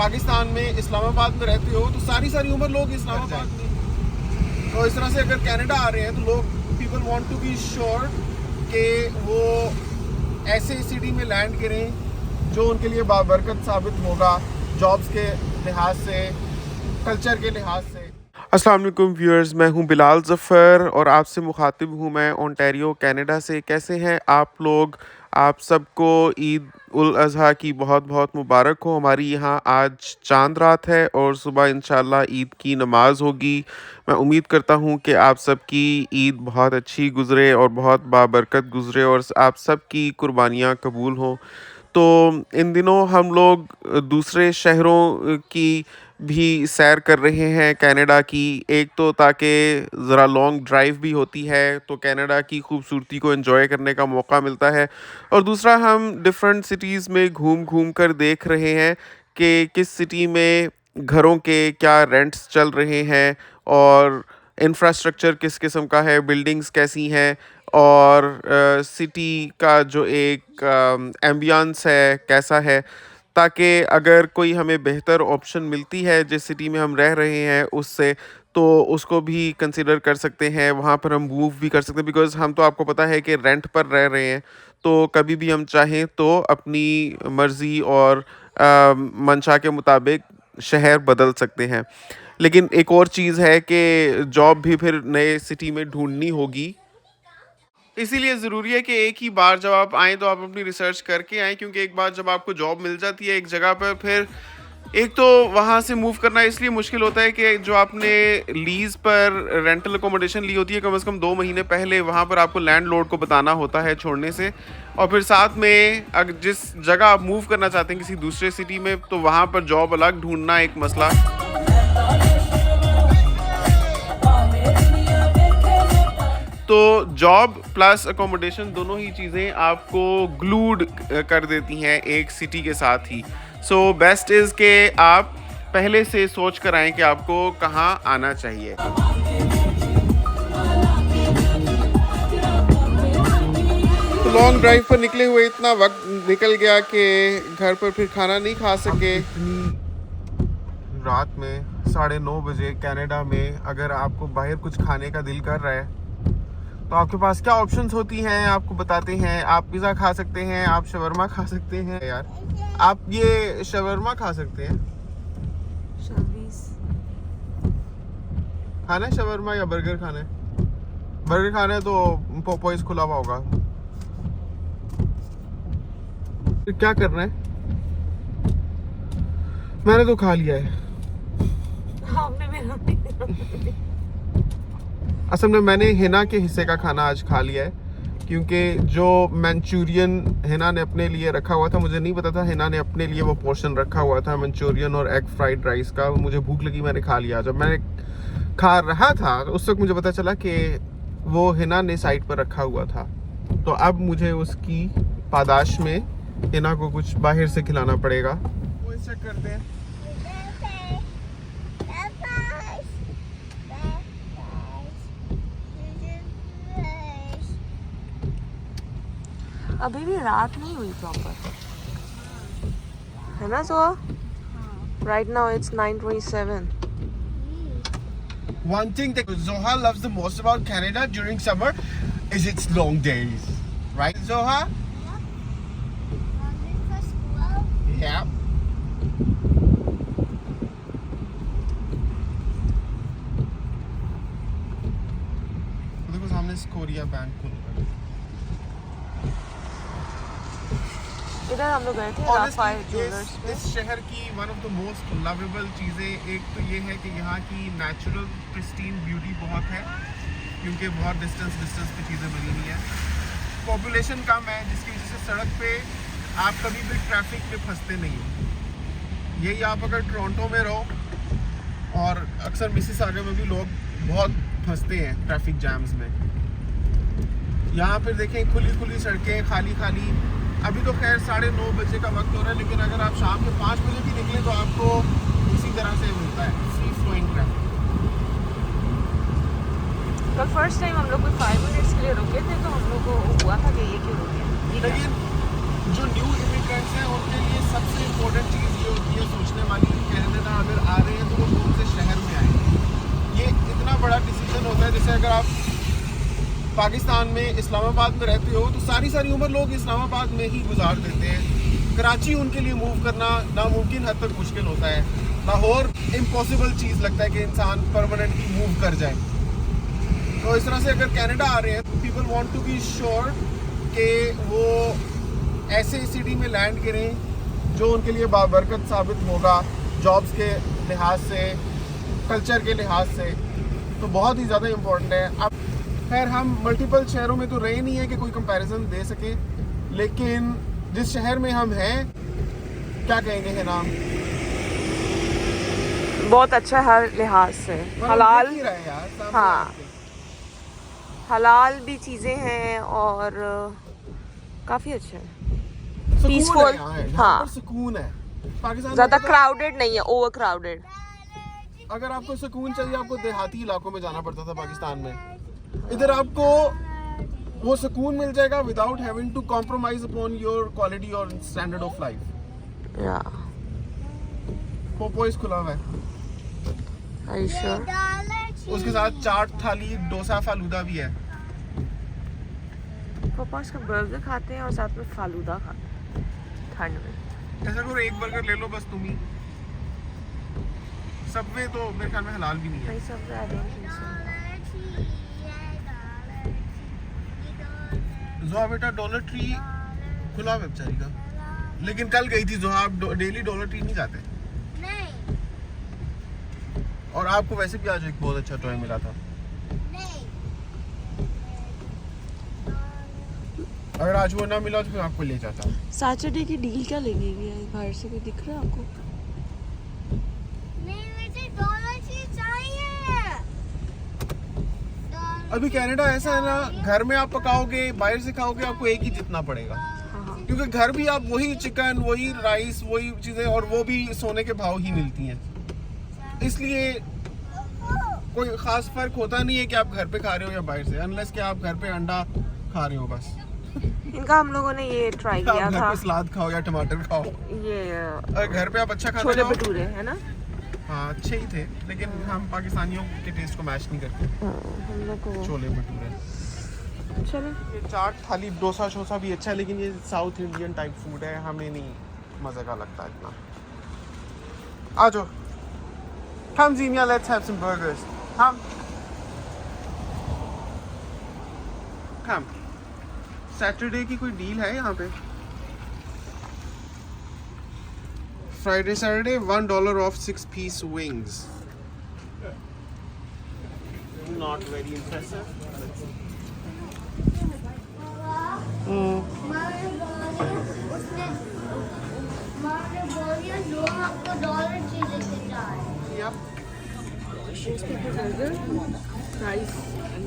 पाकिस्तान में इस्लामाबाद में रहते हो तो सारी उम्र लोग इस्लामाबाद में, तो इस तरह से अगर कनाडा आ रहे हैं तो लोग people want to be sure कि वो ऐसे सिटी में लैंड करें जो उनके लिए बाबरकत साबित होगा, जॉब्स के लिहाज से, कल्चर के लिहाज से। अस्सलाम वालेकुम व्यूअर्स, मैं हूं बिलाल ज़फ़र और आपसे मुखातिब हूं मैं ओंटारियो कनाडा से। कैसे हैं आप लोग? आप सबको ईद उल अज़हा की बहुत बहुत मुबारक हो। हमारी यहाँ आज चांद रात है और सुबह इंशाल्लाह ईद की नमाज़ होगी। मैं उम्मीद करता हूँ कि आप सबकी ईद बहुत अच्छी गुज़रे और बहुत बाबरकत गुज़रे और आप सबकी कुर्बानियाँ कबूल हों। तो इन दिनों हम लोग दूसरे शहरों की भी सैर कर रहे हैं कनाडा की। एक तो ताकि ज़रा लॉन्ग ड्राइव भी होती है तो कनाडा की खूबसूरती को एंजॉय करने का मौका मिलता है, और दूसरा हम डिफरेंट सिटीज़ में घूम घूम कर देख रहे हैं कि किस सिटी में घरों के क्या रेंट्स चल रहे हैं और इंफ्रास्ट्रक्चर किस किस्म का है, बिल्डिंग्स कैसी हैं और सिटी का जो एक एम्बियंस है कैसा है, ताकि अगर कोई हमें बेहतर ऑप्शन मिलती है जिस सिटी में हम रह रहे हैं उससे, तो उसको भी कंसिडर कर सकते हैं, वहाँ पर हम मूव भी कर सकते हैं। बिकॉज़ हम तो आपको पता है कि रेंट पर रह रहे हैं, तो कभी भी हम चाहें तो अपनी मर्ज़ी और मंशा के मुताबिक शहर बदल सकते हैं। लेकिन एक और चीज़ है कि जॉब भी फिर नए सिटी में ढूँढनी होगी। इसीलिए ज़रूरी है कि एक ही बार जब आप आएँ तो आप अपनी रिसर्च करके आएँ, क्योंकि एक बार जब आपको जॉब मिल जाती है एक जगह पर, फिर एक तो वहाँ से मूव करना इसलिए मुश्किल होता है कि जो आपने लीज़ पर रेंटल अकोमोडेशन ली होती है कम से कम 2 महीने पहले वहाँ पर आपको लैंडलॉर्ड को बताना होता है छोड़ने से। और फिर साथ में अगर जिस जगह आप मूव करना चाहते हैं किसी दूसरे सिटी में, तो वहाँ पर जॉब अलग ढूँढना एक मसला। तो जॉब प्लस अकोमोडेशन दोनों ही चीज़ें आपको ग्लूड कर देती हैं एक सिटी के साथ ही। सो बेस्ट इज़ कि आप पहले से सोच कर आएँ कि आपको कहाँ आना चाहिए। तो लॉन्ग ड्राइव पर निकले हुए इतना वक्त निकल गया कि घर पर फिर खाना नहीं खा सके। इतनी रात में 9:30 बजे कनाडा में अगर आपको बाहर कुछ खाने का दिल कर रहा है तो आपके पास क्या ऑप्शंस होती हैं आपको बताते हैं। आप पिज़्ज़ा खा सकते हैं, आप शवरमा खा सकते हैं, यार आप ये शवरमा खा सकते हैं। खाना है शवरमा या बर्गर खाना है? बर्गर खाना है तो पोपोइस खुला हुआ होगा। तो क्या करना है? मैंने तो खा लिया है। असल में मैंने हिना के हिस्से का खाना आज खा लिया है, क्योंकि जो मंचूरियन हिना ने अपने लिए रखा हुआ था, मुझे नहीं पता था हिना ने अपने लिए वो पोर्शन रखा हुआ था मंचूरियन और एग फ्राइड राइस का। मुझे भूख लगी, मैंने खा लिया। जब मैंने खा रहा था उस वक्त मुझे पता चला कि वो हिना ने साइड पर रखा हुआ था, तो अब मुझे उसकी पादाश में हिना को कुछ बाहर से खिलाना पड़ेगा। वो चेक करते हैं। अभी भी रात नहीं हुई प्रॉपर, है ना जोआ? Right now it's 9:27. One thing that Zoha loves the most about Canada during summer is its long days. Right, Zoha? Yeah. देखो सामने स्कोरिया बैंक खुल रहा है। इधर हम लोग गए थे राफाइल ज्वेलर्स में। इस शहर की one of the most lovable चीज़ें एक तो ये है कि यहाँ की नेचुरल प्रिस्टीन ब्यूटी बहुत है, क्योंकि बहुत डिस्टेंस पे चीज़ें मिली हुई हैं। पॉपुलेशन कम है जिसकी वजह से सड़क पे आप कभी भी ट्रैफिक में फंसते नहीं हो। यही आप अगर टोरंटो में रहो, और अक्सर मिसिसागा में भी लोग बहुत फंसते हैं ट्रैफिक जैम्स में। यहाँ पर देखें खुली सड़कें, खाली। अभी तो खैर 9:30 बजे का वक्त हो रहा है, लेकिन अगर आप शाम के 5 बजे भी निकले तो आपको इसी तरह से मिलता है, फ्री फ्लोइंग ट्रैफिक। कल फर्स्ट टाइम हम लोग 5 मिनट्स के लिए रुके थे, तो हम लोग को हुआ था कि ये क्यों रुके। लेकिन जो न्यू इमिग्रेंट्स हैं उनके लिए सबसे इम्पोर्टेंट चीज़ ये होती है सोचने वाली, कनाडा अगर आ रहे हैं तो वो कौन से शहर में आए। ये इतना बड़ा डिसीजन होता है, जैसे अगर आप पाकिस्तान में इस्लामाबाद में रहते हो तो सारी उम्र लोग इस्लामाबाद में ही गुजार देते हैं। कराची उनके लिए मूव करना नामुमकिन हद तक मुश्किल होता है। लाहौर इम्पॉसिबल चीज़ लगता है कि इंसान परमानेंटली मूव कर जाए। तो इस तरह से अगर कनाडा आ रहे हैं तो people want to be sure कि वो ऐसे सिटी में लैंड करें जो उनके लिए बाबरकत साबित होगा, जॉब्स के लिहाज से, कल्चर के लिहाज से। तो बहुत ही ज़्यादा इम्पोर्टेंट है। अब खैर हम मल्टीपल शहरों में तो रहे नहीं है कि कोई कंपैरिजन दे सके, लेकिन जिस शहर में हम हैं, क्या कहेंगे है नाम, बहुत अच्छा है हर लिहाज से। पर हम हलाल, देख ही रहे हैं यार, सामने हाँ, आके। हलाल भी चीज़ें हैं और काफ़ी अच्छे हैं। सुकून Peaceful, है यहाँ हाँ। पर सुकून है। पाकिस्तान में ज़्यादा पता है, क्राउडेड नहीं है, ओवर क्राउडेड। अगर आपको सुकून चाहिए आपको देहाती इलाकों में जाना पड़ता था पाकिस्तान में। इधर आपको वो सुकून मिल जाएगा without having to compromise upon your quality और स्टैंडर्ड ऑफ लाइफ। या पोपोइस खुला हुआ है, आर यू श्योर? उसके साथ चाट थाली डोसा फालूदा भी है। पापा का बर्गर खाते हैं और साथ में फालूदा खाते हैं ठंड में। ऐसा करो एक बर्गर ले लो बस तुम ही। सबवे तो मेरे ख्याल में हलाल भी नहीं है। नहीं सब I don't think so. जोहा बेटा डॉलर ट्री खुला हुआ है बेचारी का, लेकिन कल गई थी जोहा। आप डेली डॉलर ट्री नहीं जाते? नहीं और आपको वैसे भी आज एक बहुत अच्छा टॉय मिला था। नहीं अगर आज वो ना मिला तो फिर आपको ले जाता। सैटरडे की डील क्या लगेगी बाहर से, कोई दिख रहा है आपको? नहीं मुझे डॉलर चीज चाहिए। अभी कनाडा ऐसा है ना, घर में आप पकाओगे बाहर से खाओगे आपको एक ही जितना पड़ेगा, हाँ। क्योंकि घर भी आप वही चिकन वही राइस वही चीजें और वो भी सोने के भाव ही मिलती हैं। इसलिए कोई खास फर्क होता नहीं है कि आप घर पे खा रहे हो या बाहर से, अनलेस कि आप घर पे अंडा खा रहे हो बस। इनका हम लोगों ने ये ट्राई आप किया घर था, पे सलाद खाओ या टमाटर खाओ। ये अगर घर पे आप अच्छा खाना छोले खाओ, भटूरे है ना। हाँ अच्छे ही थे, लेकिन हम पाकिस्तानियों के टेस्ट को मैच नहीं करते। हम लोग को छोले भटूरे, चलो ये चाट थाली डोसा शोसा भी अच्छा है, लेकिन ये साउथ इंडियन टाइप फूड है, हमें नहीं मजे का लगता इतना। आ जाओ, come Zenia, let's have some burgers. Come. Saturday की कोई डील है यहाँ पे? Friday Saturday $1 off 6-piece wings. Not very impressive. उसने लोग आपको डॉलर चीज लेके जा रहे हैं। Yep. Burger, rice and